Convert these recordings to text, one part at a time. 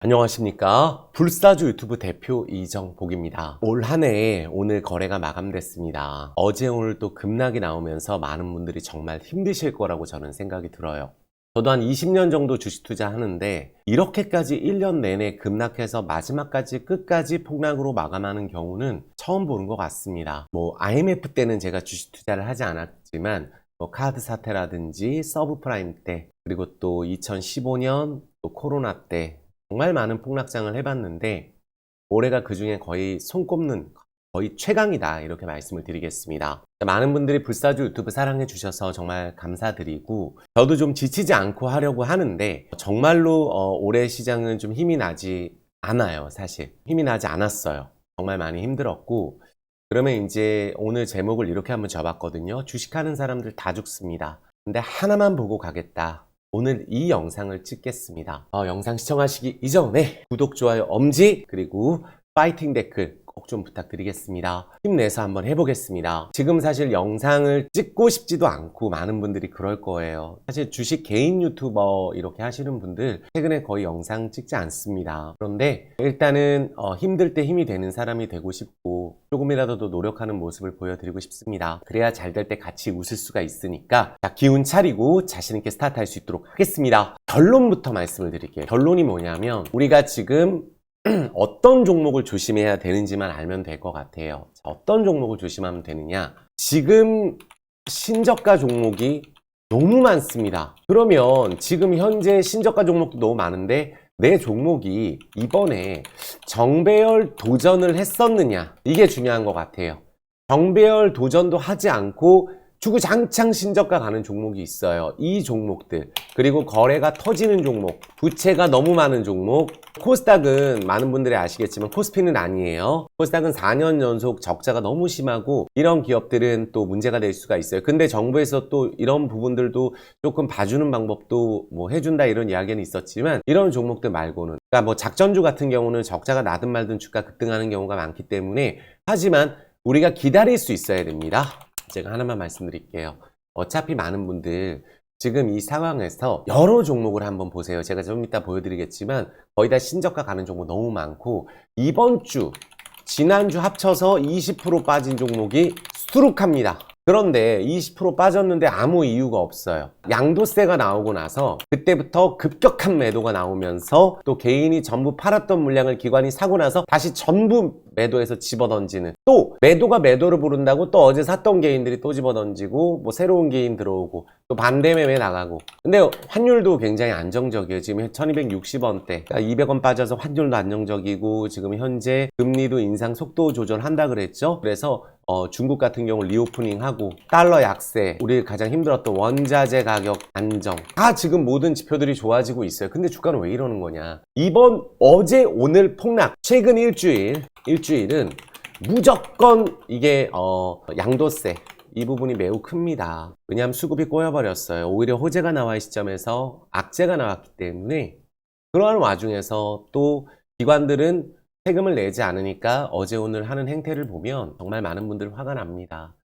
안녕하십니까. 불사조 유튜브 대표 이정복입니다. 올 한 해 오늘 거래가 마감됐습니다. 어제 오늘 또 급락이 나오면서 많은 분들이 정말 힘드실 거라고 저는 생각이 들어요. 저도 한 20년 정도 주식 투자하는데 이렇게까지 1년 내내 급락해서 마지막까지 끝까지 폭락으로 마감하는 경우는 처음 보는 것 같습니다. IMF 때는 제가 주식 투자를 하지 않았지만 카드 사태라든지 서브프라임 때, 그리고 또 2015년 또 코로나 때 정말 많은 폭락장을 해봤는데 올해가 그 중에 거의 손꼽는 거의 최강이다, 이렇게 말씀을 드리겠습니다. 많은 분들이 불사조 유튜브 사랑해 주셔서 정말 감사드리고, 저도 좀 지치지 않고 하려고 하는데 정말로 올해 시장은 좀 힘이 나지 않아요. 사실 힘이 나지 않았어요. 정말 많이 힘들었고, 그러면 이제 오늘 제목을 이렇게 한번 접었거든요. 주식하는 사람들 다 죽습니다. 근데 하나만 보고 가겠다. 오늘 이 영상을 찍겠습니다. 영상 시청하시기 이전에 구독, 좋아요, 엄지, 그리고 파이팅 댓글 꼭 좀 부탁드리겠습니다. 힘내서 한번 해보겠습니다. 지금 사실 영상을 찍고 싶지도 않고 많은 분들이 그럴 거예요. 사실 주식 개인 유튜버 이렇게 하시는 분들 최근에 거의 영상 찍지 않습니다. 그런데 일단은 힘들 때 힘이 되는 사람이 되고 싶고 조금이라도 더 노력하는 모습을 보여드리고 싶습니다. 그래야 잘 될 때 같이 웃을 수가 있으니까 기운 차리고 자신 있게 스타트할 수 있도록 하겠습니다. 결론부터 말씀을 드릴게요. 결론이 뭐냐면 우리가 지금 어떤 종목을 조심해야 되는지만 알면 될 것 같아요. 어떤 종목을 조심하면 되느냐? 지금 신저가 종목이 너무 많습니다. 그러면 지금 현재 신저가 종목도 너무 많은데 내 종목이 이번에 정배열 도전을 했었느냐? 이게 중요한 것 같아요. 정배열 도전도 하지 않고 주구장창 신저가 가는 종목이 있어요. 이 종목들, 그리고 거래가 터지는 종목, 부채가 너무 많은 종목. 코스닥은 많은 분들이 아시겠지만 코스피는 아니에요. 코스닥은 4년 연속 적자가 너무 심하고 이런 기업들은 또 문제가 될 수가 있어요. 근데 정부에서 또 이런 부분들도 조금 봐주는 방법도 해준다, 이런 이야기는 있었지만 이런 종목들 말고는, 그러니까 작전주 같은 경우는 적자가 나든 말든 주가 급등하는 경우가 많기 때문에, 하지만 우리가 기다릴 수 있어야 됩니다. 제가 하나만 말씀드릴게요. 어차피 많은 분들 지금 이 상황에서 여러 종목을 한번 보세요. 제가 좀 이따 보여드리겠지만 거의 다 신저가 가는 종목 너무 많고, 이번 주, 지난주 합쳐서 20% 빠진 종목이 수두룩합니다. 그런데 20% 빠졌는데 아무 이유가 없어요. 양도세가 나오고 나서 그때부터 급격한 매도가 나오면서 또 개인이 전부 팔았던 물량을 기관이 사고 나서 다시 전부 매도해서 집어던지는, 또 매도가 매도를 부른다고 또 어제 샀던 개인들이 또 집어던지고 새로운 개인 들어오고 또 반대 매매 나가고. 근데 환율도 굉장히 안정적이에요. 지금 1260원대, 그러니까 200원 빠져서 환율도 안정적이고, 지금 현재 금리도 인상 속도 조절한다 그랬죠. 그래서 중국 같은 경우 리오프닝하고 달러 약세, 우리 가장 힘들었던 원자재 가격 안정, 다 지금 모든 지표들이 좋아지고 있어요. 근데 주가는 왜 이러는 거냐? 이번 어제 오늘 폭락, 최근 일주일은 무조건 이게 양도세, 이 부분이 매우 큽니다. 왜냐하면 수급이 꼬여버렸어요. 오히려 호재가 나와 시점에서 악재가 나왔기 때문에. 그러한 와중에서 또 기관들은 세금을 내지 않으니까 어제 오늘 하는 행태를 보면 정말 많은 분들 화가 납니다.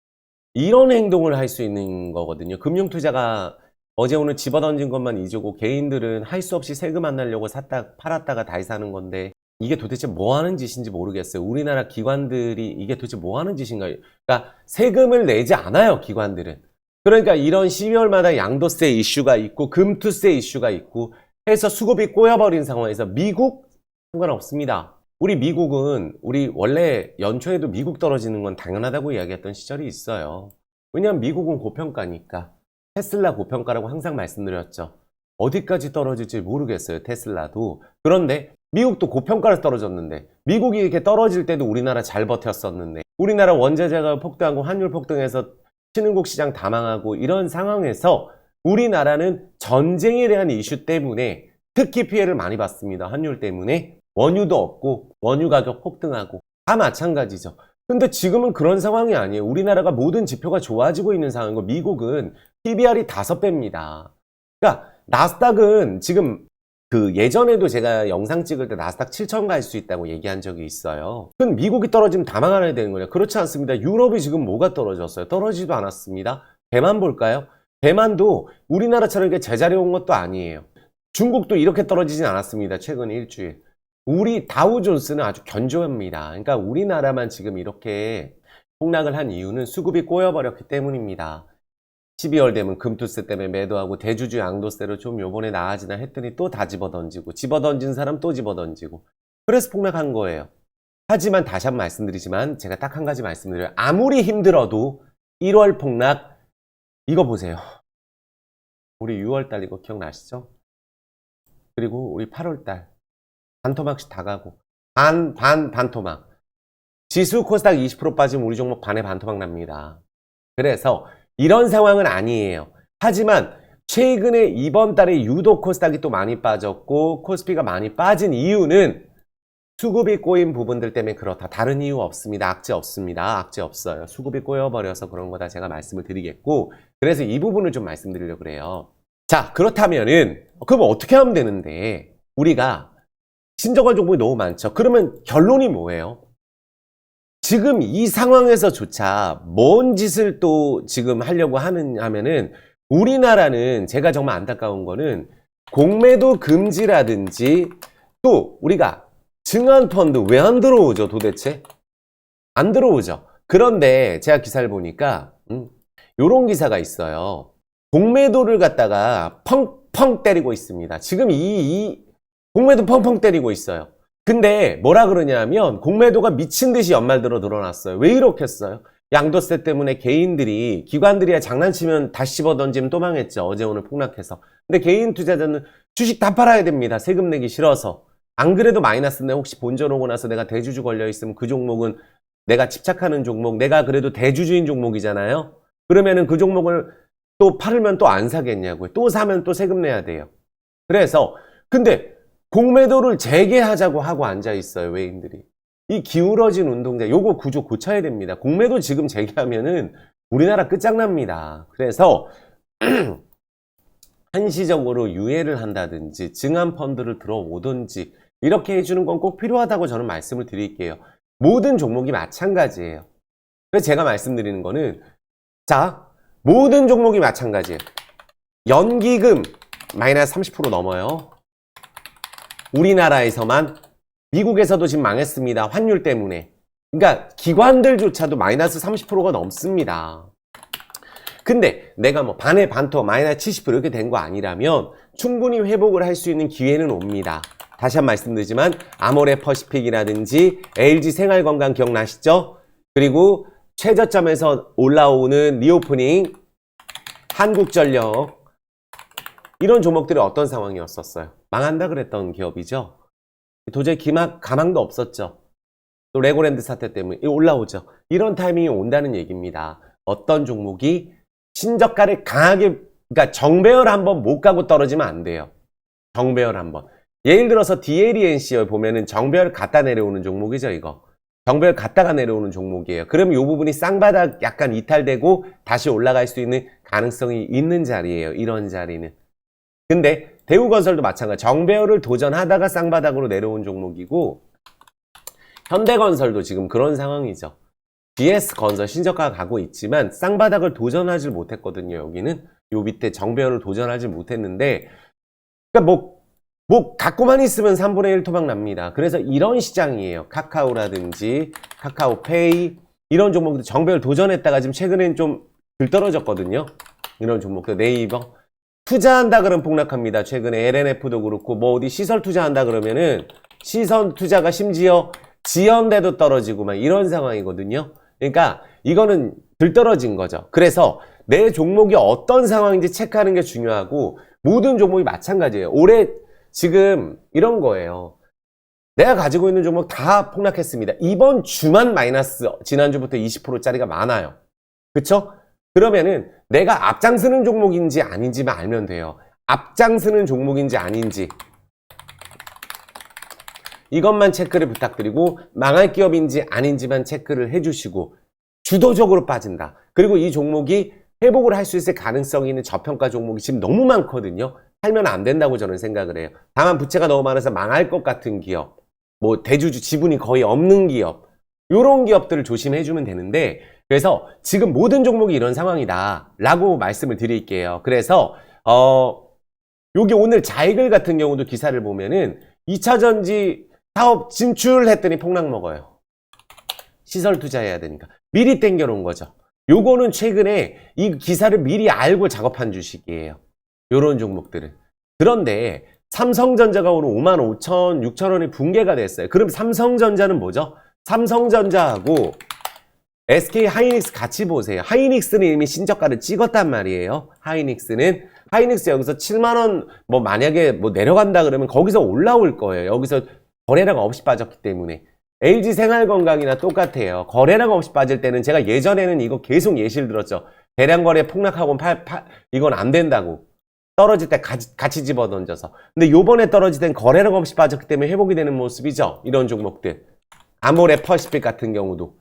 이런 행동을 할 수 있는 거거든요. 금융투자가 어제 오늘 집어던진 것만 잊고 개인들은 할 수 없이 세금 안 내려고 샀다 팔았다가 다시 사는 건데, 이게 도대체 뭐 하는 짓인지 모르겠어요. 우리나라 기관들이 이게 도대체 뭐 하는 짓인가요? 그러니까 세금을 내지 않아요, 기관들은. 그러니까 이런 12월마다 양도세 이슈가 있고 금투세 이슈가 있고 해서 수급이 꼬여버린 상황에서 미국 상관없습니다. 우리 미국은, 우리 원래 연초에도 미국 떨어지는 건 당연하다고 이야기했던 시절이 있어요. 왜냐하면 미국은 고평가니까. 테슬라 고평가라고 항상 말씀드렸죠. 어디까지 떨어질지 모르겠어요, 테슬라도. 그런데 미국도 고평가를 떨어졌는데, 미국이 이렇게 떨어질 때도 우리나라 잘 버텼었는데, 우리나라 원자재가 폭등하고 환율 폭등해서 신흥국 시장 다 망하고 이런 상황에서 우리나라는 전쟁에 대한 이슈 때문에 특히 피해를 많이 봤습니다. 환율 때문에. 원유도 없고 원유 가격 폭등하고 다 마찬가지죠. 근데 지금은 그런 상황이 아니에요. 우리나라가 모든 지표가 좋아지고 있는 상황이고, 미국은 PBR이 5배입니다. 그러니까 나스닥은 지금 예전에도 제가 영상 찍을 때 나스닥 7,000 갈 수 있다고 얘기한 적이 있어요. 그럼 미국이 떨어지면 다 망하야 되는 거냐? 그렇지 않습니다. 유럽이 지금 뭐가 떨어졌어요? 떨어지지도 않았습니다. 대만 볼까요? 대만도 우리나라처럼 이렇게 제자리 온 것도 아니에요. 중국도 이렇게 떨어지진 않았습니다. 최근 일주일. 우리 다우존스는 아주 견조합니다. 그러니까 우리나라만 지금 이렇게 폭락을 한 이유는 수급이 꼬여버렸기 때문입니다. 12월 되면 금투세 때문에 매도하고 대주주 양도세로 좀 요번에 나아지나 했더니 또 다 집어던지고 집어던진 사람 또 집어던지고 그래서 폭락한 거예요. 하지만 다시 한번 말씀드리지만 제가 딱 한 가지 말씀드려요. 아무리 힘들어도 1월 폭락 이거 보세요. 우리 6월달 이거 기억나시죠? 그리고 우리 8월달 반토막씩 다 가고 반토막 지수 코스닥 20% 빠지면 우리 종목 반에 반토막 납니다. 그래서 이런 상황은 아니에요. 하지만 최근에 이번 달에 유독 코스닥이 또 많이 빠졌고 코스피가 많이 빠진 이유는 수급이 꼬인 부분들 때문에 그렇다. 다른 이유 없습니다. 악재 없습니다. 악재 없어요. 수급이 꼬여버려서 그런 거다 제가 말씀을 드리겠고 그래서 이 부분을 좀 말씀드리려고 그래요. 자, 그렇다면은 그럼 어떻게 하면 되는데 우리가 신저가 종목이 너무 많죠. 그러면 결론이 뭐예요? 지금 이 상황에서조차 뭔 짓을 또 지금 하려고 하면은 우리나라는 제가 정말 안타까운 거는 공매도 금지라든지 또 우리가 증안펀드 왜 안 들어오죠 도대체? 안 들어오죠. 그런데 제가 기사를 보니까 요런 기사가 있어요. 공매도를 갖다가 펑펑 때리고 있습니다. 지금 이 공매도 펑펑 때리고 있어요. 근데 뭐라 그러냐면 공매도가 미친 듯이 연말 들어 늘어났어요. 왜 이렇게 했어요? 양도세 때문에 개인들이 기관들이야 장난치면 다시 집어던지면 또 망했죠. 어제 오늘 폭락해서. 근데 개인 투자자는 주식 다 팔아야 됩니다. 세금 내기 싫어서. 안 그래도 마이너스인데 혹시 본전 오고 나서 내가 대주주 걸려 있으면 그 종목은 내가 집착하는 종목, 내가 그래도 대주주인 종목이잖아요. 그러면은 그 종목을 또 팔으면 또 안 사겠냐고요. 또 사면 또 세금 내야 돼요. 그래서 근데 공매도를 재개하자고 하고 앉아 있어요, 외인들이. 이 기울어진 운동자, 요거 구조 고쳐야 됩니다. 공매도 지금 재개하면은 우리나라 끝장납니다. 그래서 한시적으로 유예를 한다든지 증안펀드를 들어오든지 이렇게 해주는 건 꼭 필요하다고 저는 말씀을 드릴게요. 모든 종목이 마찬가지예요. 그래서 제가 말씀드리는 거는 자, 모든 종목이 마찬가지예요. 연기금 마이너스 30% 넘어요. 우리나라에서만. 미국에서도 지금 망했습니다. 환율 때문에. 그러니까 기관들조차도 마이너스 30%가 넘습니다. 근데 내가 뭐 반에 반토 마이너스 70% 이렇게 된 거 아니라면 충분히 회복을 할 수 있는 기회는 옵니다. 다시 한 번 말씀드리지만 아모레 퍼시픽이라든지 LG 생활건강 기억나시죠? 그리고 최저점에서 올라오는 리오프닝, 한국전력 이런 종목들이 어떤 상황이었었어요? 망한다 그랬던 기업이죠. 도저히 가망도 없었죠. 또 레고랜드 사태 때문에 올라오죠. 이런 타이밍이 온다는 얘기입니다. 어떤 종목이 신저가를 강하게, 그러니까 정배열 한번 못 가고 떨어지면 안 돼요. 정배열 한번. 예를 들어서 DLENC 보면은 정배열 갔다 내려오는 종목이죠, 이거. 정배열 갔다가 내려오는 종목이에요. 그러면 이 부분이 쌍바닥 약간 이탈되고 다시 올라갈 수 있는 가능성이 있는 자리예요, 이런 자리는. 근데 대우건설도 마찬가지. 정배열을 도전하다가 쌍바닥으로 내려온 종목이고 현대건설도 지금 그런 상황이죠. GS건설 신저가가 가고 있지만 쌍바닥을 도전하지 못했거든요. 여기는 요 밑에 정배열을 도전하지 못했는데 그러니까 뭐 갖고만 있으면 3분의 1 토막 납니다. 그래서 이런 시장이에요. 카카오라든지 카카오페이 이런 종목들 정배열 도전했다가 지금 최근엔 좀 들떨어졌거든요. 이런 종목들 네이버 투자한다 그러면 폭락합니다. 최근에 LNF도 그렇고 뭐 어디 시설 투자한다 그러면은 시선 투자가 심지어 지연돼도 떨어지고 막 이런 상황이거든요. 그러니까 이거는 들떨어진 거죠. 그래서 내 종목이 어떤 상황인지 체크하는 게 중요하고 모든 종목이 마찬가지예요. 올해 지금 이런 거예요. 내가 가지고 있는 종목 다 폭락했습니다. 이번 주만 마이너스 지난주부터 20%짜리가 많아요. 그쵸? 그러면은 내가 앞장서는 종목인지 아닌지만 알면 돼요. 앞장서는 종목인지 아닌지 이것만 체크를 부탁드리고 망할 기업인지 아닌지만 체크를 해주시고 주도적으로 빠진다. 그리고 이 종목이 회복을 할 수 있을 가능성이 있는 저평가 종목이 지금 너무 많거든요. 팔면 안 된다고 저는 생각을 해요. 다만 부채가 너무 많아서 망할 것 같은 기업, 뭐 대주주 지분이 거의 없는 기업, 이런 기업들을 조심해주면 되는데 그래서 지금 모든 종목이 이런 상황이다 라고 말씀을 드릴게요. 그래서 여기 오늘 자이글 같은 경우도 기사를 보면은 2차전지 사업 진출했더니 폭락 먹어요. 시설 투자해야 되니까. 미리 땡겨놓은 거죠. 요거는 최근에 이 기사를 미리 알고 작업한 주식이에요. 요런 종목들은. 그런데 삼성전자가 오늘 55,000, 6,000원이 붕괴가 됐어요. 그럼 삼성전자는 뭐죠? 삼성전자하고 SK 하이닉스 같이 보세요. 하이닉스는 이미 신저가를 찍었단 말이에요. 하이닉스 여기서 7만원 뭐 만약에 뭐 내려간다 그러면 거기서 올라올 거예요. 여기서 거래량 없이 빠졌기 때문에. LG생활건강이나 똑같아요. 거래량 없이 빠질 때는 제가 예전에는 이거 계속 예시를 들었죠. 대량거래 폭락하고 이건 안 된다고. 떨어질 때 같이 집어던져서. 근데 요번에 떨어질 땐 거래량 없이 빠졌기 때문에 회복이 되는 모습이죠. 이런 종목들. 아모레 퍼시픽 같은 경우도.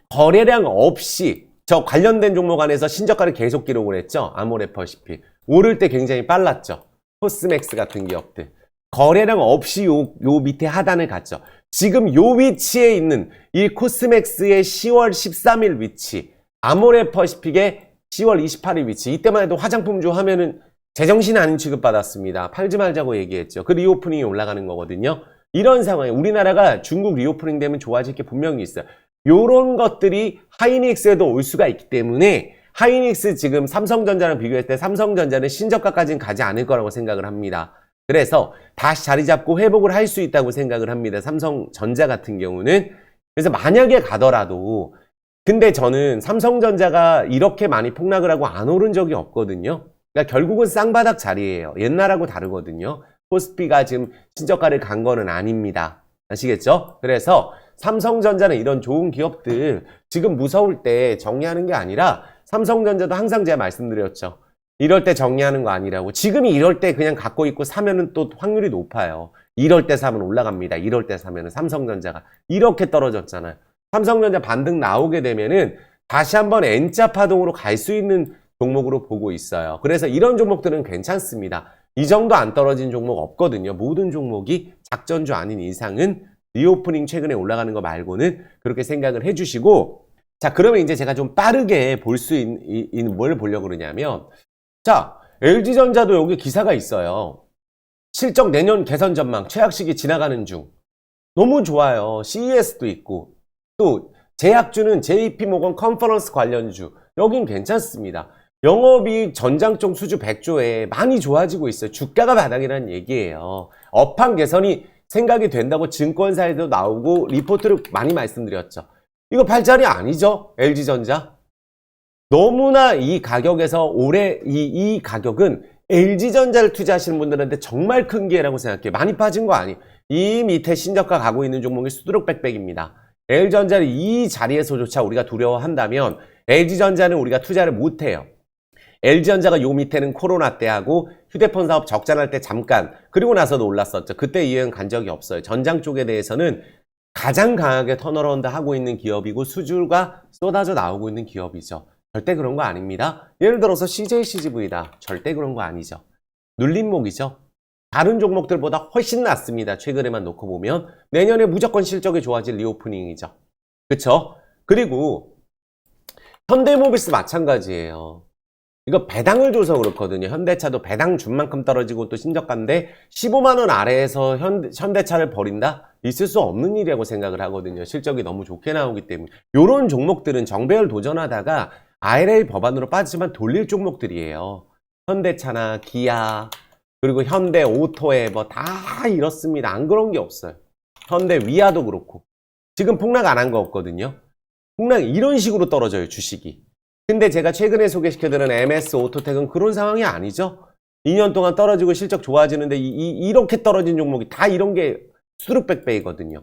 거래량 없이 저 관련된 종목 안에서 신저가를 계속 기록을 했죠. 아모레 퍼시픽. 오를 때 굉장히 빨랐죠. 코스맥스 같은 기업들. 거래량 없이 요 밑에 하단을 갔죠. 지금 요 위치에 있는 이 코스맥스의 10월 13일 위치, 아모레 퍼시픽의 10월 28일 위치. 이때만 해도 화장품주 하면은 제정신 아닌 취급받았습니다. 팔지 말자고 얘기했죠. 그 리오프닝이 올라가는 거거든요. 이런 상황에 우리나라가 중국 리오프닝 되면 좋아질 게 분명히 있어요. 요런 것들이 하이닉스에도 올 수가 있기 때문에 하이닉스 지금 삼성전자랑 비교했을 때 삼성전자는 신저가까지는 가지 않을 거라고 생각을 합니다. 그래서 다시 자리 잡고 회복을 할 수 있다고 생각을 합니다. 삼성전자 같은 경우는. 그래서 만약에 가더라도 근데 저는 삼성전자가 이렇게 많이 폭락을 하고 안 오른 적이 없거든요. 그러니까 결국은 쌍바닥 자리예요. 옛날하고 다르거든요. 코스피가 지금 신저가를 간 거는 아닙니다. 아시겠죠? 그래서 삼성전자는 이런 좋은 기업들 지금 무서울 때 정리하는 게 아니라 삼성전자도 항상 제가 말씀드렸죠. 이럴 때 정리하는 거 아니라고. 지금이 이럴 때 그냥 갖고 있고 사면은 또 확률이 높아요. 이럴 때 사면 올라갑니다. 이럴 때 사면은 삼성전자가 이렇게 떨어졌잖아요. 삼성전자 반등 나오게 되면은 다시 한번 N자 파동으로 갈 수 있는 종목으로 보고 있어요. 그래서 이런 종목들은 괜찮습니다. 이 정도 안 떨어진 종목 없거든요. 모든 종목이 작전주 아닌 이상은 리오프닝 최근에 올라가는 거 말고는 그렇게 생각을 해주시고, 자, 그러면 이제 제가 좀 빠르게 볼 수 있는 뭘 보려고 그러냐면, 자, LG전자도 여기 기사가 있어요. 실적 내년 개선 전망, 최악 시기 지나가는 중. 너무 좋아요. CES도 있고, 또 제약주는 JP모건 컨퍼런스 관련주. 여긴 괜찮습니다. 영업이익 전장쪽 수주 100조에 많이 좋아지고 있어요. 주가가 바닥이라는 얘기예요. 업황 개선이 생각이 된다고 증권사에도 나오고 리포트를 많이 말씀드렸죠. 이거 팔자리 아니죠? LG전자. 너무나 이 가격에서 올해 이 가격은 LG전자를 투자하시는 분들한테 정말 큰 기회라고 생각해요. 많이 빠진 거 아니에요. 이 밑에 신저가 가고 있는 종목이 수두룩백백입니다. LG전자를 이 자리에서조차 우리가 두려워한다면 LG전자는 우리가 투자를 못해요. LG전자가 요 밑에는 코로나 때 하고 휴대폰 사업 적자날 때 잠깐, 그리고 나서도 올랐었죠. 그때 이후엔 간 적이 없어요. 전장 쪽에 대해서는 가장 강하게 턴어라운드 하고 있는 기업이고 수주가 쏟아져 나오고 있는 기업이죠. 절대 그런 거 아닙니다. 예를 들어서 CJCGV다. 절대 그런 거 아니죠. 눌림목이죠. 다른 종목들보다 훨씬 낫습니다. 최근에만 놓고 보면. 내년에 무조건 실적이 좋아질 리오프닝이죠. 그쵸? 그리고 현대모비스 마찬가지예요. 이거 배당을 줘서 그렇거든요. 현대차도 배당 준 만큼 떨어지고 또 신저가인데 15만원 아래에서 현대차를 버린다? 있을 수 없는 일이라고 생각을 하거든요. 실적이 너무 좋게 나오기 때문에. 이런 종목들은 정배열 도전하다가 IRA 법안으로 빠지지만 돌릴 종목들이에요. 현대차나 기아, 그리고 현대 오토에 뭐 다 이렇습니다. 안 그런 게 없어요. 현대 위아도 그렇고. 지금 폭락 안 한 거 없거든요. 폭락 이런 식으로 떨어져요, 주식이. 근데 제가 최근에 소개시켜드린 MS 오토텍은 그런 상황이 아니죠. 2년 동안 떨어지고 실적 좋아지는데 이렇게 떨어진 종목이 다 이런 게 수룩백배이거든요.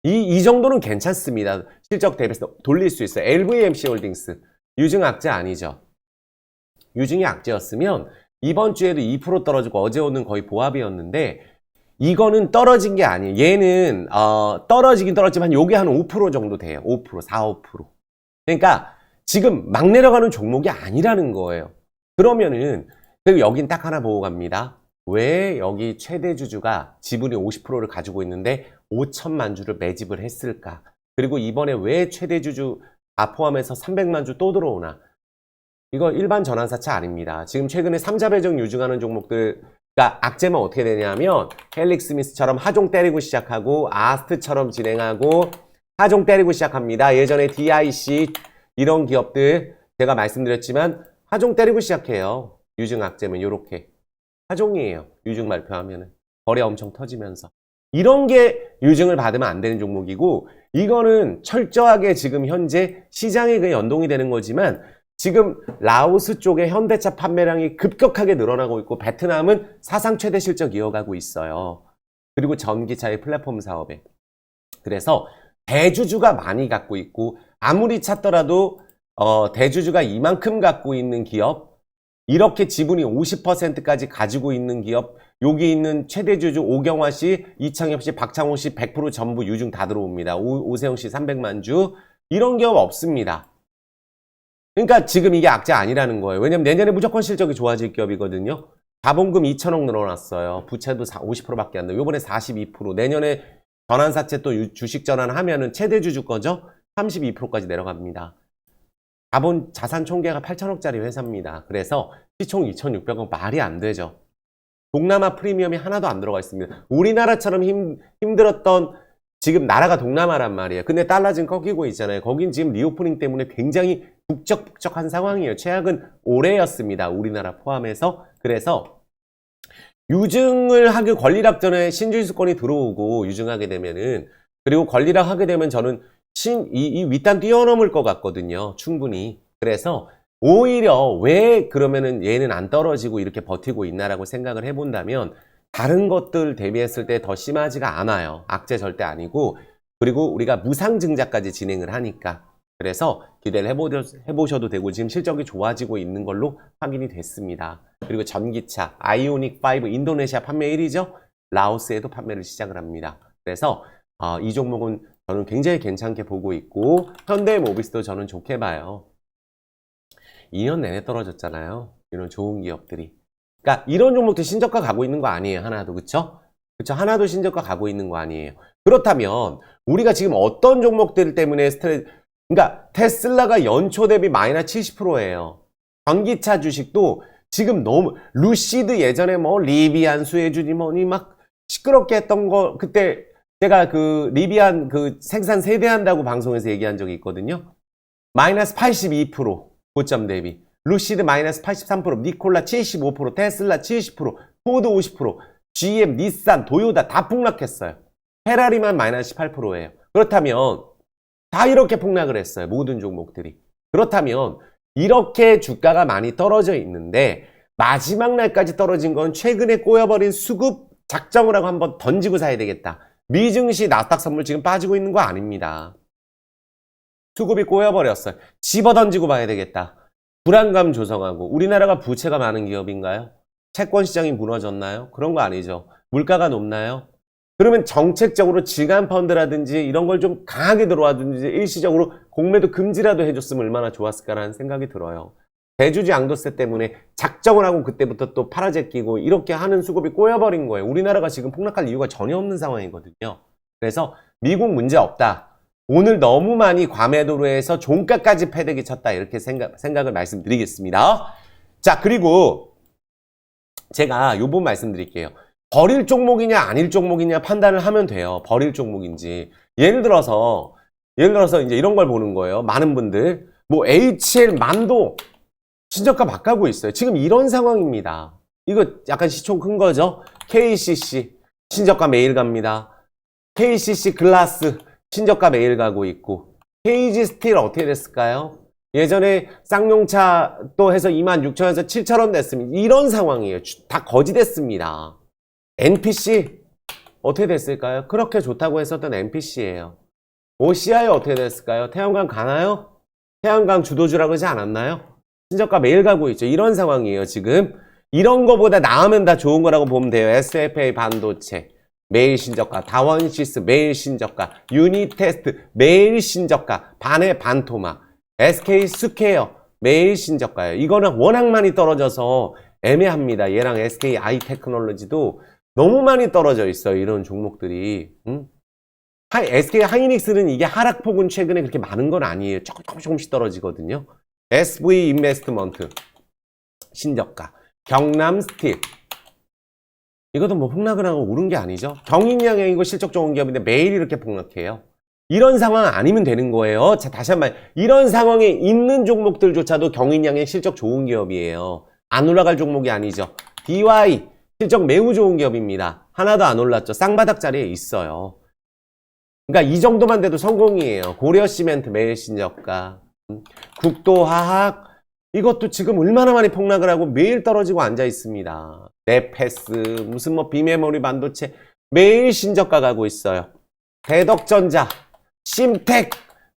이 정도는 괜찮습니다. 실적 대비해서 돌릴 수 있어요. LVMC 홀딩스. 유증 악재 아니죠. 유증이 악재였으면 이번 주에도 2% 떨어지고 어제 오는 거의 보합이었는데 이거는 떨어진 게 아니에요. 얘는 떨어지긴 떨어지만 요게 한 5% 정도 돼요. 5%, 4, 5%. 그러니까 지금 막 내려가는 종목이 아니라는 거예요. 그러면은 그리고 여긴 딱 하나 보고 갑니다. 왜 여기 최대 주주가 지분이 50%를 가지고 있는데 5천만 주를 매집을 했을까? 그리고 이번에 왜 최대 주주 다 포함해서 300만 주 또 들어오나? 이거 일반 전환사채 아닙니다. 지금 최근에 3자 배정 유증하는 종목들, 그러니까 악재면 어떻게 되냐면 헬릭스미스처럼 하종 때리고 시작하고 아스트처럼 진행하고 하종 때리고 시작합니다. 예전에 DIC 이런 기업들 제가 말씀드렸지만 하종 때리고 시작해요. 유증 악재면 이렇게 하종이에요. 유증 발표하면은 거래 엄청 터지면서 이런 게 유증을 받으면 안 되는 종목이고 이거는 철저하게 지금 현재 시장에 그 연동이 되는 거지만 지금 라오스 쪽에 현대차 판매량이 급격하게 늘어나고 있고 베트남은 사상 최대 실적 이어가고 있어요. 그리고 전기차의 플랫폼 사업에. 그래서 대주주가 많이 갖고 있고 아무리 찾더라도 대주주가 이만큼 갖고 있는 기업 이렇게 지분이 50%까지 가지고 있는 기업 여기 있는 최대주주 오경화 씨, 이창엽 씨, 박창호 씨 100% 전부 유증 다 들어옵니다. 오세영 씨 300만 주 이런 기업 없습니다. 그러니까 지금 이게 악재 아니라는 거예요. 왜냐면 내년에 무조건 실적이 좋아질 기업이거든요. 자본금 2천억 늘어났어요. 부채도 50%밖에 안 돼요. 요번에 42%. 내년에 전환사채 또 주식 전환하면은 최대주주 거죠? 32%까지 내려갑니다. 자본 자산 총계가 8천억짜리 회사입니다. 그래서 시총 2,600억 말이 안 되죠. 동남아 프리미엄이 하나도 안 들어가 있습니다. 우리나라처럼 힘들었던 지금 나라가 동남아란 말이에요. 근데 달러 지금 꺾이고 있잖아요. 거긴 지금 리오프닝 때문에 굉장히 북적북적한 상황이에요. 최악은 올해였습니다. 우리나라 포함해서. 그래서 유증을 하기 권리락 전에 신주주권이 들어오고 유증하게 되면은 그리고 권리락 하게 되면 저는 이 윗단 뛰어넘을 것 같거든요. 충분히. 그래서 오히려 왜 그러면은 얘는 안 떨어지고 이렇게 버티고 있나라고 생각을 해본다면 다른 것들 대비했을 때 더 심하지가 않아요. 악재 절대 아니고 그리고 우리가 무상증자까지 진행을 하니까 그래서 기대를 해보셔도 되고 지금 실적이 좋아지고 있는 걸로 확인이 됐습니다. 그리고 전기차 아이오닉 5 인도네시아 판매 1위죠. 라오스에도 판매를 시작을 합니다. 그래서 이 종목은 저는 굉장히 괜찮게 보고 있고 현대모비스도 저는 좋게 봐요. 2년 내내 떨어졌잖아요. 이런 좋은 기업들이. 그러니까 이런 종목도 신저가 가고 있는 거 아니에요. 하나도. 그쵸? 그쵸? 하나도 신저가 가고 있는 거 아니에요. 그렇다면 우리가 지금 어떤 종목들 때문에 그러니까 테슬라가 연초 대비 마이너스 70%예요. 전기차 주식도 지금 너무 루시드 예전에 뭐 리비안 수혜주니 뭐니 막 시끄럽게 했던 거 그때 제가 그 리비안 그 생산 세대한다고 방송에서 얘기한 적이 있거든요. 마이너스 82% 고점 대비. 루시드 마이너스 83%, 니콜라 75%, 테슬라 70%, 포드 50%, GM, 닛산, 도요타 다 폭락했어요. 페라리만 마이너스 18%예요. 그렇다면 다 이렇게 폭락을 했어요. 모든 종목들이. 그렇다면 이렇게 주가가 많이 떨어져 있는데 마지막 날까지 떨어진 건 최근에 꼬여버린 수급 작정을 하고 한번 던지고 사야 되겠다. 미증시 나스닥 선물 지금 빠지고 있는 거 아닙니다. 수급이 꼬여버렸어요. 집어 던지고 봐야 되겠다. 불안감 조성하고 우리나라가 부채가 많은 기업인가요? 채권 시장이 무너졌나요? 그런 거 아니죠. 물가가 높나요? 그러면 정책적으로 질감 펀드라든지 이런 걸 좀 강하게 들어와든지 일시적으로 공매도 금지라도 해줬으면 얼마나 좋았을까라는 생각이 들어요. 대주주 양도세 때문에 작정을 하고 그때부터 또 팔아제끼고 이렇게 하는 수급이 꼬여버린 거예요. 우리나라가 지금 폭락할 이유가 전혀 없는 상황이거든요. 그래서 미국 문제 없다. 오늘 너무 많이 과매도로 해서 종가까지 패대기 쳤다. 이렇게 생각을 말씀드리겠습니다. 자, 그리고 제가 요 부분 말씀드릴게요. 버릴 종목이냐 아닐 종목이냐 판단을 하면 돼요. 버릴 종목인지. 예를 들어서 이제 이런 걸 보는 거예요. 많은 분들 뭐 HL 만도 신저가 막 가고 있어요. 지금 이런 상황입니다. 이거 약간 시총 큰 거죠. KCC 신저가 매일 갑니다. KCC 글라스 신저가 매일 가고 있고 KG 스틸 어떻게 됐을까요? 예전에 쌍용차 또 해서 26,000원에서 7,000원 됐습니다. 이런 상황이에요. 다 거지됐습니다. NPC 어떻게 됐을까요? 그렇게 좋다고 했었던 NPC예요. OCI 어떻게 됐을까요? 태양광 가나요? 태양광 주도주라고 하지 않았나요? 신저가 매일 가고 있죠. 이런 상황이에요. 지금 이런 거보다 나으면 다 좋은 거라고 보면 돼요. SFA 반도체 매일 신저가, 다원시스 매일 신저가, 유니테스트 매일 신저가, 반의 반토막, SK 스퀘어 매일 신저가예요. 이거는 워낙 많이 떨어져서 애매합니다. 얘랑 SK 아이테크놀로지도 너무 많이 떨어져 있어요. 이런 종목들이. SK 하이닉스는 이게 하락폭은 최근에 그렇게 많은 건 아니에요. 조금씩 떨어지거든요. SV 인베스트먼트 신저가, 경남 스틸 이것도 뭐 폭락을 하고 오른 게 아니죠. 경인양행이고 실적 좋은 기업인데 매일 이렇게 폭락해요. 이런 상황 아니면 되는 거예요. 자, 다시 한 번. 이런 상황에 있는 종목들조차도 경인양행 실적 좋은 기업이에요. 안 올라갈 종목이 아니죠. DY 실적 매우 좋은 기업입니다. 하나도 안 올랐죠. 쌍바닥 자리에 있어요. 그러니까 이 정도만 돼도 성공이에요. 고려시멘트 매일 신저가, 국도화학 이것도 지금 얼마나 많이 폭락을 하고 매일 떨어지고 앉아 있습니다. 네페스 무슨 뭐 비메모리 반도체 매일 신저가 가고 있어요. 대덕전자, 심텍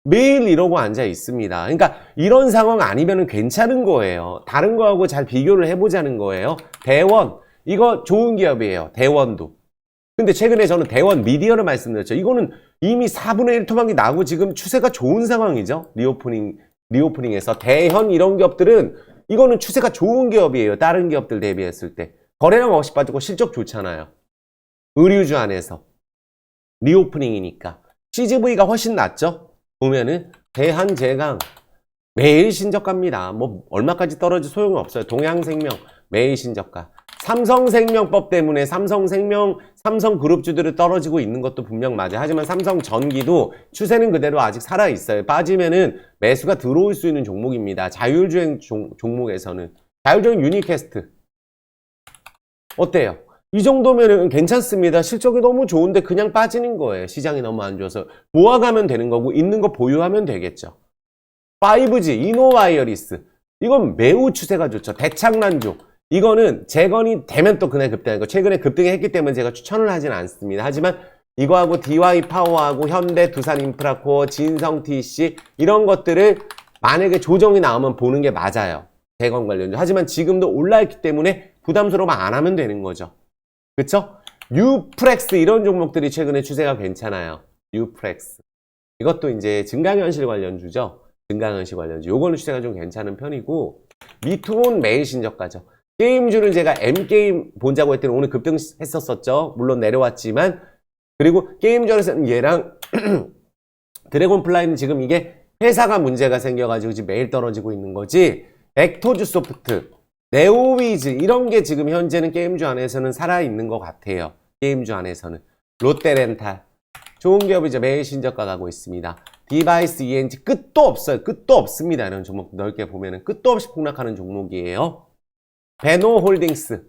매일 이러고 앉아 있습니다. 그러니까 이런 상황 아니면 괜찮은 거예요. 다른 거하고 잘 비교를 해보자는 거예요. 대원 이거 좋은 기업이에요. 대원도. 근데 최근에 저는 대원 미디어를 말씀드렸죠. 이거는 이미 4분의 1 토막이 나고 지금 추세가 좋은 상황이죠. 리오프닝에서 대현 이런 기업들은 이거는 추세가 좋은 기업이에요. 다른 기업들 대비했을 때. 거래량 없이 빠지고 실적 좋잖아요. 의류주 안에서. 리오프닝이니까. CGV가 훨씬 낫죠? 보면은 대한제강 매일 신저가입니다. 뭐 얼마까지 떨어지 소용이 없어요. 동양생명 매일 신저가. 삼성생명법 때문에 삼성그룹주들이 떨어지고 있는 것도 분명 맞아요. 하지만 삼성전기도 추세는 그대로 아직 살아있어요. 빠지면은 매수가 들어올 수 있는 종목입니다. 자율주행 종목에서는. 자율주행 유니캐스트. 어때요? 이 정도면은 괜찮습니다. 실적이 너무 좋은데 그냥 빠지는 거예요. 시장이 너무 안 좋아서. 모아가면 되는 거고 있는 거 보유하면 되겠죠. 5G, 이노와이어리스. 이건 매우 추세가 좋죠. 대창란조. 이거는 재건이 되면 또 그날 급등하는 거. 최근에 급등했기 때문에 제가 추천을 하진 않습니다. 하지만 이거하고 DY 파워하고 현대 두산 인프라코어, 진성 TC 이런 것들을 만약에 조정이 나오면 보는 게 맞아요. 재건 관련주. 하지만 지금도 올라있기 때문에 부담스러우면 안 하면 되는 거죠. 그쵸? 유프렉스 이런 종목들이 최근에 추세가 괜찮아요. 유프렉스. 이것도 이제 증강현실 관련주죠. 증강현실 관련주. 요거는 추세가 좀 괜찮은 편이고 미투온 매일 신저가죠. 게임주는 제가 M게임 본자고 했더니 오늘 급등했었죠. 물론 내려왔지만. 그리고 게임전에서는 얘랑 드래곤플라이는 지금 이게 회사가 문제가 생겨가지고 지금 매일 떨어지고 있는 거지. 엑토즈 소프트, 네오위즈 이런 게 지금 현재는 게임주 안에서는 살아있는 것 같아요. 게임주 안에서는. 롯데렌탈. 좋은 기업이죠. 매일 신저가 가고 있습니다. 디바이스 ENG 끝도 없어요. 끝도 없습니다. 이런 종목 넓게 보면은 끝도 없이 폭락하는 종목이에요. 베노홀딩스.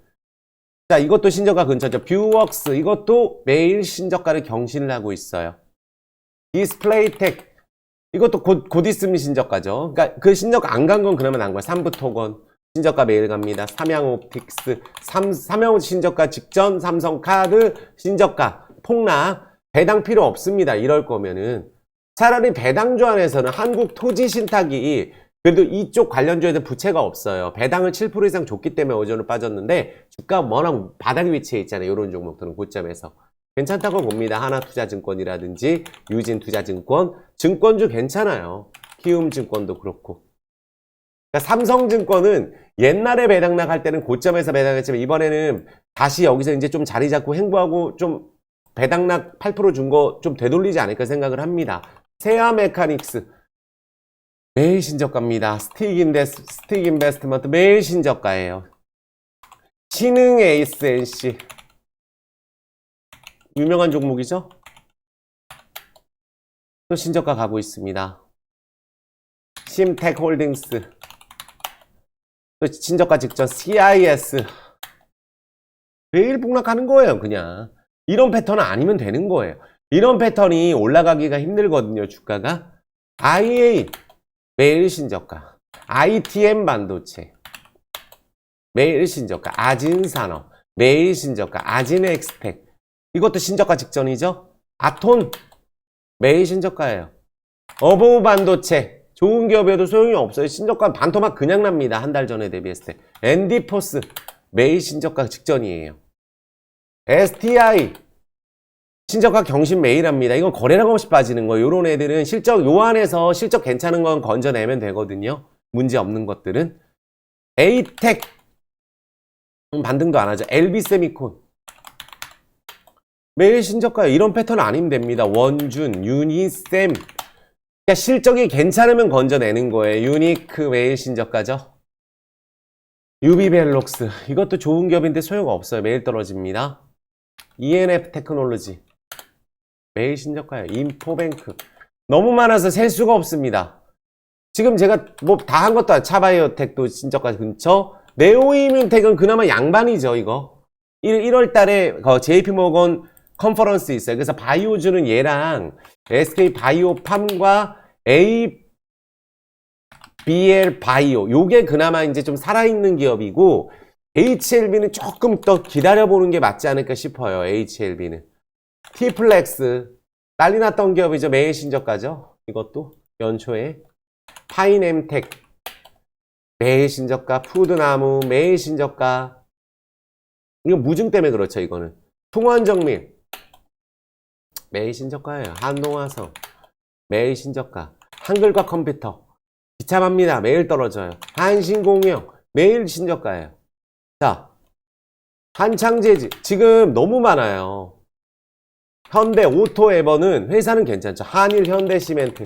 자, 이것도 신저가 근처죠. 뷰웍스. 이것도 매일 신저가를 경신을 하고 있어요. 디스플레이텍. 이것도 곧 있으면 신저가죠. 그러니까 그 신저가 안 간 건 그러면 안 거예요. 삼부토건. 신저가 매일 갑니다. 삼양옵틱스. 삼양 신저가 직전. 삼성카드 신저가. 폭락. 배당 필요 없습니다. 이럴 거면은. 차라리 배당주 안에서는 한국토지신탁이 그래도 이쪽 관련주에는 부채가 없어요. 배당을 7% 이상 줬기 때문에 어제는 빠졌는데 주가 워낙 바닥 위치에 있잖아요. 이런 종목들은 고점에서. 괜찮다고 봅니다. 하나투자증권이라든지 유진투자증권. 증권주 괜찮아요. 키움증권도 그렇고. 그러니까 삼성증권은 옛날에 배당 나갈 때는 고점에서 배당했지만 이번에는 다시 여기서 이제 좀 자리 잡고 행보하고 좀 배당락 8% 준 거 좀 되돌리지 않을까 생각을 합니다. 세아메카닉스. 매일 신저가입니다. 스틱 인베스트먼트 매일 신저가예요. 신흥 에이스NC 유명한 종목이죠? 또 신저가 가고 있습니다. 심텍홀딩스 또 신저가 직전 CIS 매일 폭락하는 거예요. 그냥 이런 패턴은 아니면 되는 거예요. 이런 패턴이 올라가기가 힘들거든요. 주가가 IA 매일 신저가, ITM 반도체 매일 신저가, 아진산업 매일 신저가, 아진엑스텍 이것도 신저가 직전이죠. 아톤 매일 신저가예요. 어보우 반도체 좋은 기업에도 소용이 없어요. 신저가 반토막 그냥 납니다. 한 달 전에 대비했을 때. 엔디포스 매일 신저가 직전이에요. STI 신저가 경신 매일 합니다. 이건 거래량 없이 빠지는 거예요. 요런 애들은 실적, 요 안에서 실적 괜찮은 건 건져내면 되거든요. 문제 없는 것들은. 에이텍. 반등도 안 하죠. LB세미콘. 매일 신저가예요. 이런 패턴 아니면 됩니다. 원준, 유니셈. 그러니까 실적이 괜찮으면 건져내는 거예요. 유니크 매일 신저가죠. 유비벨록스 이것도 좋은 기업인데 소용가 없어요. 매일 떨어집니다. ENF 테크놀로지 매일 신저가예요. 인포뱅크 너무 많아서 셀 수가 없습니다. 지금 제가 뭐 다 한 것도 아니고 차바이오텍도 신저가 근처, 네오이뮨텍은 그나마 양반이죠. 이거 1월 달에 JP모건 컨퍼런스 있어요. 그래서 바이오주는 얘랑 SK 바이오팜과 ABL 바이오 요게 그나마 이제 좀 살아있는 기업이고, HLB는 조금 더 기다려보는 게 맞지 않을까 싶어요. HLB는 T플렉스 난리 났던 기업이죠. 매일 신저가죠. 이것도 연초에 파인엠텍 매일 신저가, 푸드나무 매일 신저가. 이거 무증 때문에 그렇죠. 이거는 통원정밀 매일 신저가예요. 한동화성 매일 신저가. 한글과 컴퓨터 비참합니다. 매일 떨어져요. 한신공영 매일 신저가예요. 자, 한창재지 지금 너무 많아요. 현대 오토에버는 회사는 괜찮죠. 한일 현대시멘트.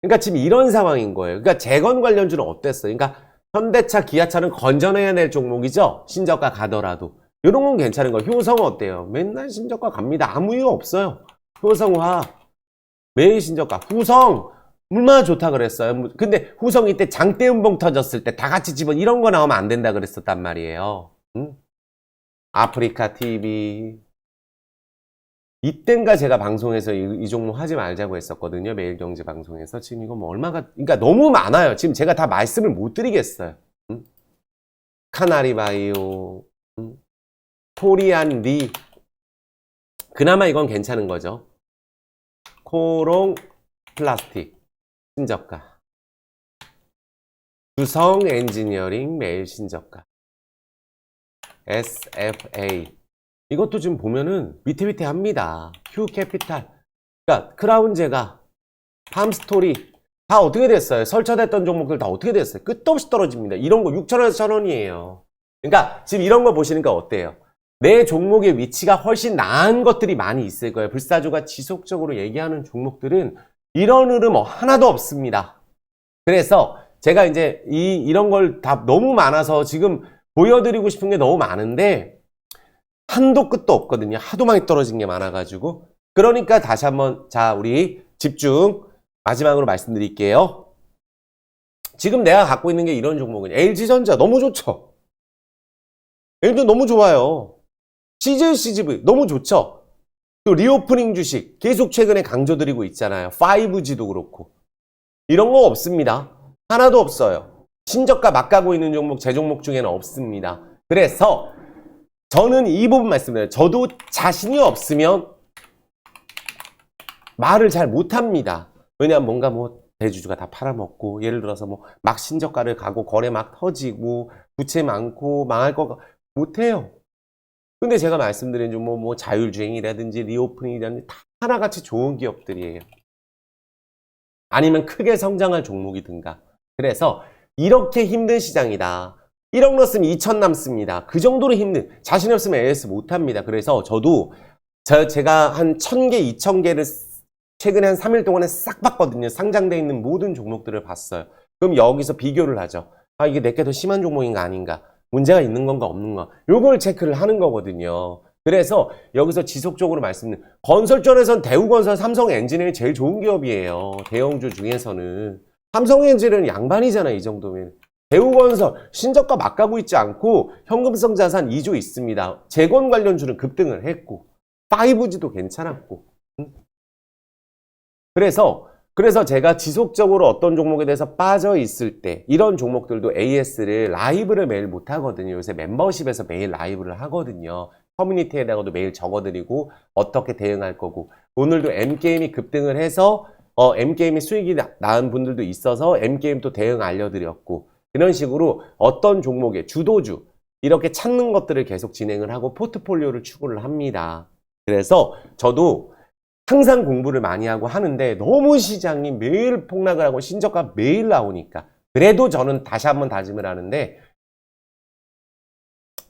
그러니까 지금 이런 상황인 거예요. 그러니까 재건 관련주는 어땠어요? 그러니까 현대차, 기아차는 건전해야 될 종목이죠. 신저가 가더라도. 이런 건 괜찮은 거예요. 효성 어때요? 맨날 신저가 갑니다. 아무 이유 없어요. 효성화 매일 신저가. 후성 얼마나 좋다 그랬어요. 근데 후성 이때 장대음봉 터졌을 때 다 같이 집어 이런 거 나오면 안 된다 그랬었단 말이에요. 응? 아프리카 TV 이땐가 제가 방송에서 이 종목 하지 말자고 했었거든요. 매일경제 방송에서. 지금 이거 뭐 얼마가, 그러니까 너무 많아요. 지금 제가 다 말씀을 못 드리겠어요. 응? 카나리바이오, 응? 코리안리. 그나마 이건 괜찮은 거죠. 코롱 플라스틱 신저가. 두성 엔지니어링 매일 신저가. SFA 이것도 지금 보면은 위태위태합니다. 휴캐피탈, 그러니까 크라운제가, 팜스토리 다 어떻게 됐어요? 설쳐됐던 종목들 다 어떻게 됐어요? 끝도 없이 떨어집니다. 이런 거 6,000원에서 1,000원이에요. 그러니까 지금 이런 거 보시니까 어때요? 내 종목의 위치가 훨씬 나은 것들이 많이 있을 거예요. 불사조가 지속적으로 얘기하는 종목들은 이런 흐름 하나도 없습니다. 그래서 제가 이제 이런 걸 다 너무 많아서 지금 보여드리고 싶은 게 너무 많은데 한도 끝도 없거든요. 하도 많이 떨어진 게 많아가지고. 그러니까 다시 한번 자 우리 집중 마지막으로 말씀드릴게요. 지금 내가 갖고 있는 게 이런 종목은 LG전자 너무 좋죠. LG 너무 좋아요. CJCGV 너무 좋죠. 또 리오프닝 주식 계속 최근에 강조드리고 있잖아요. 5G도 그렇고. 이런 거 없습니다. 하나도 없어요. 신저가 막 가고 있는 종목 제 종목 중에는 없습니다. 그래서 저는 이 부분 말씀드려요. 저도 자신이 없으면 말을 잘 못합니다. 왜냐하면 뭔가 뭐 대주주가 다 팔아먹고, 예를 들어서 뭐 막 신저가를 가고 거래 막 터지고 부채 많고 망할 거 못해요. 근데 제가 말씀드린 뭐 자율주행이라든지 리오프닝이라든지 다 하나같이 좋은 기업들이에요. 아니면 크게 성장할 종목이든가. 그래서 이렇게 힘든 시장이다. 1억 넣었으면 2천 남습니다. 그 정도로 힘든, 자신 없으면 AS 못합니다. 그래서 저도 제가 한 1,000개, 2,000개를 최근에 한 3일 동안에 싹 봤거든요. 상장되어 있는 모든 종목들을 봤어요. 그럼 여기서 비교를 하죠. 아, 이게 내게 더 심한 종목인가 아닌가? 문제가 있는 건가 없는가? 요걸 체크를 하는 거거든요. 그래서 여기서 지속적으로 말씀드린 건설전에선 대우건설, 삼성엔지니어링이 제일 좋은 기업이에요. 대형주 중에서는. 삼성엔지니어링은 양반이잖아요. 이 정도면. 대우건설 신저가 막 가고 있지 않고 현금성 자산 2조 있습니다. 재건 관련주는 급등을 했고 5G도 괜찮았고. 그래서 제가 지속적으로 어떤 종목에 대해서 빠져 있을 때 이런 종목들도 AS를 라이브를 매일 못 하거든요. 요새 멤버십에서 매일 라이브를 하거든요. 커뮤니티에다가도 매일 적어드리고 어떻게 대응할 거고, 오늘도 M게임이 급등을 해서 M게임이 수익이 나은 분들도 있어서 M게임도 대응 알려드렸고, 이런 식으로 어떤 종목의 주도주 이렇게 찾는 것들을 계속 진행을 하고 포트폴리오를 추구를 합니다. 그래서 저도 항상 공부를 많이 하고 하는데 너무 시장이 매일 폭락을 하고 신저가 매일 나오니까, 그래도 저는 다시 한번 다짐을 하는데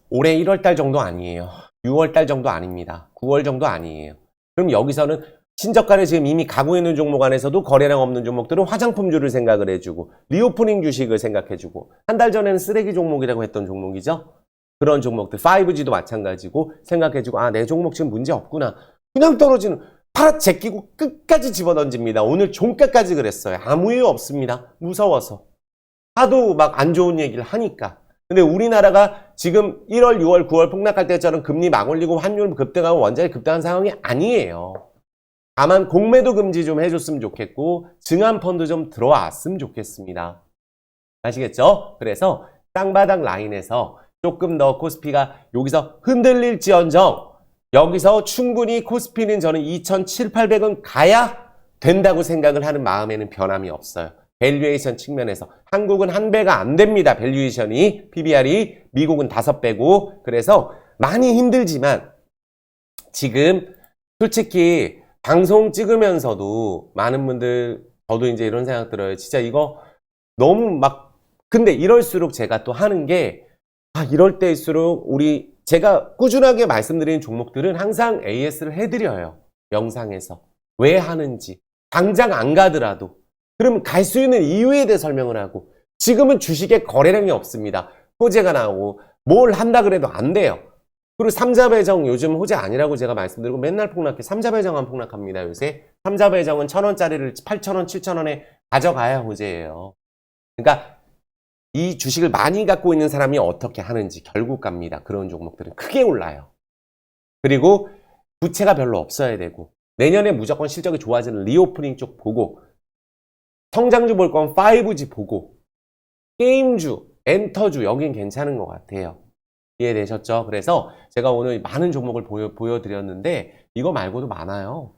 올해 1월달 정도 아니에요. 6월달 정도 아닙니다. 9월 정도 아니에요. 그럼 여기서는 신저가를 지금 이미 가고 있는 종목 안에서도 거래량 없는 종목들은 화장품주를 생각을 해주고 리오프닝 주식을 생각해주고 한 달 전에는 쓰레기 종목이라고 했던 종목이죠. 그런 종목들 5G도 마찬가지고 생각해주고 아, 내 종목 지금 문제 없구나. 그냥 떨어지는 팔아 제끼고 끝까지 집어던집니다. 오늘 종가까지 그랬어요. 아무 이유 없습니다. 무서워서. 하도 막 안 좋은 얘기를 하니까. 근데 우리나라가 지금 1월, 6월, 9월 폭락할 때처럼 금리 막 올리고 환율 급등하고 원자재 급등한 상황이 아니에요. 다만 공매도 금지 좀 해줬으면 좋겠고 증환펀드 좀 들어왔으면 좋겠습니다. 아시겠죠? 그래서 땅바닥 라인에서 조금 더 코스피가 여기서 흔들릴지언정 여기서 충분히 코스피는 저는 2,700~800은 가야 된다고 생각을 하는 마음에는 변함이 없어요. 밸류에이션 측면에서 한국은 한 배가 안 됩니다. 밸류에이션이 PBR이 미국은 5배고 그래서 많이 힘들지만 지금 솔직히 방송 찍으면서도 많은 분들 저도 이제 이런 생각 들어요. 진짜 이거 너무 막 근데 이럴수록 제가 또 하는 게 이럴 때일수록 제가 꾸준하게 말씀드리는 종목들은 항상 AS를 해드려요. 영상에서. 왜 하는지. 당장 안 가더라도. 그러면 갈 수 있는 이유에 대해 설명을 하고 지금은 주식에 거래량이 없습니다. 호재가 나오고 뭘 한다 그래도 안 돼요. 그리고 삼자배정 요즘 호재 아니라고 제가 말씀드리고 맨날 폭락해. 삼자배정은 폭락합니다. 요새. 삼자배정은 1,000원짜리를 8,000원, 7,000원에 가져가야 호재예요. 그러니까 이 주식을 많이 갖고 있는 사람이 어떻게 하는지 결국 갑니다. 그런 종목들은 크게 올라요. 그리고 부채가 별로 없어야 되고 내년에 무조건 실적이 좋아지는 리오프닝 쪽 보고 성장주 볼 건 5G 보고 게임주, 엔터주 여긴 괜찮은 것 같아요. 이해되셨죠? 그래서 제가 오늘 많은 종목을 보여드렸는데 이거 말고도 많아요.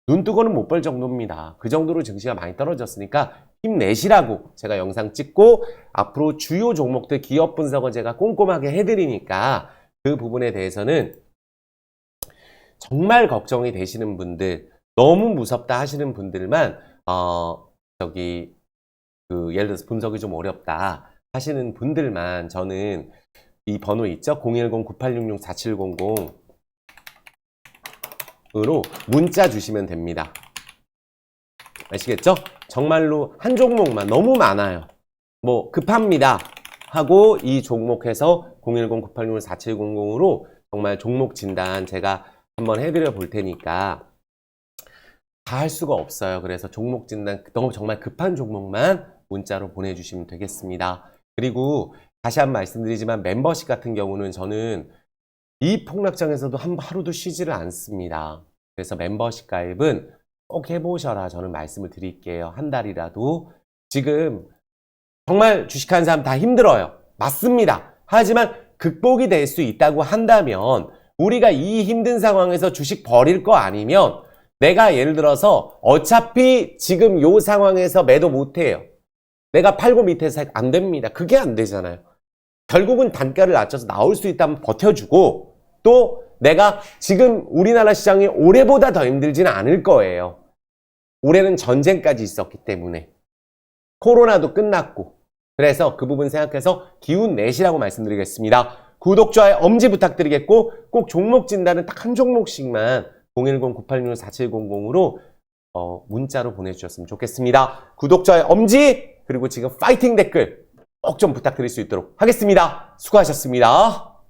눈 뜨고는 못 볼 정도입니다. 그 정도로 증시가 많이 떨어졌으니까 힘내시라고 제가 영상 찍고 앞으로 주요 종목들 기업 분석을 제가 꼼꼼하게 해드리니까 그 부분에 대해서는 정말 걱정이 되시는 분들 너무 무섭다 하시는 분들만 예를 들어서 분석이 좀 어렵다 하시는 분들만 저는 이 번호 있죠? 010-9866-4700 으로 문자 주시면 됩니다. 아시겠죠? 정말로 한 종목만 너무 많아요. 뭐 급합니다 하고 이 종목해서 010-9866-4700으로 정말 종목 진단 제가 한번 해드려 볼 테니까 다 할 수가 없어요. 그래서 종목 진단 너무 정말 급한 종목만 문자로 보내주시면 되겠습니다. 그리고 다시 한번 말씀드리지만 멤버십 같은 경우는 저는 이 폭락장에서도 하루도 쉬지를 않습니다. 그래서 멤버십 가입은 꼭 해보셔라 저는 말씀을 드릴게요. 한 달이라도. 지금 정말 주식하는 사람 다 힘들어요. 맞습니다. 하지만 극복이 될 수 있다고 한다면 우리가 이 힘든 상황에서 주식 버릴 거 아니면 내가 예를 들어서 어차피 지금 요 상황에서 매도 못해요. 내가 팔고 밑에서 안 됩니다. 그게 안 되잖아요. 결국은 단가를 낮춰서 나올 수 있다면 버텨주고 또 내가 지금 우리나라 시장이 올해보다 더 힘들지는 않을 거예요. 올해는 전쟁까지 있었기 때문에 코로나도 끝났고 그래서 그 부분 생각해서 기운 내시라고 말씀드리겠습니다. 구독, 좋아요, 엄지 부탁드리겠고 꼭 종목 진단은 딱 한 종목씩만 010-9866-4700으로 문자로 보내주셨으면 좋겠습니다. 구독, 좋아요, 엄지 그리고 지금 파이팅 댓글 꼭 좀 부탁드릴 수 있도록 하겠습니다. 수고하셨습니다.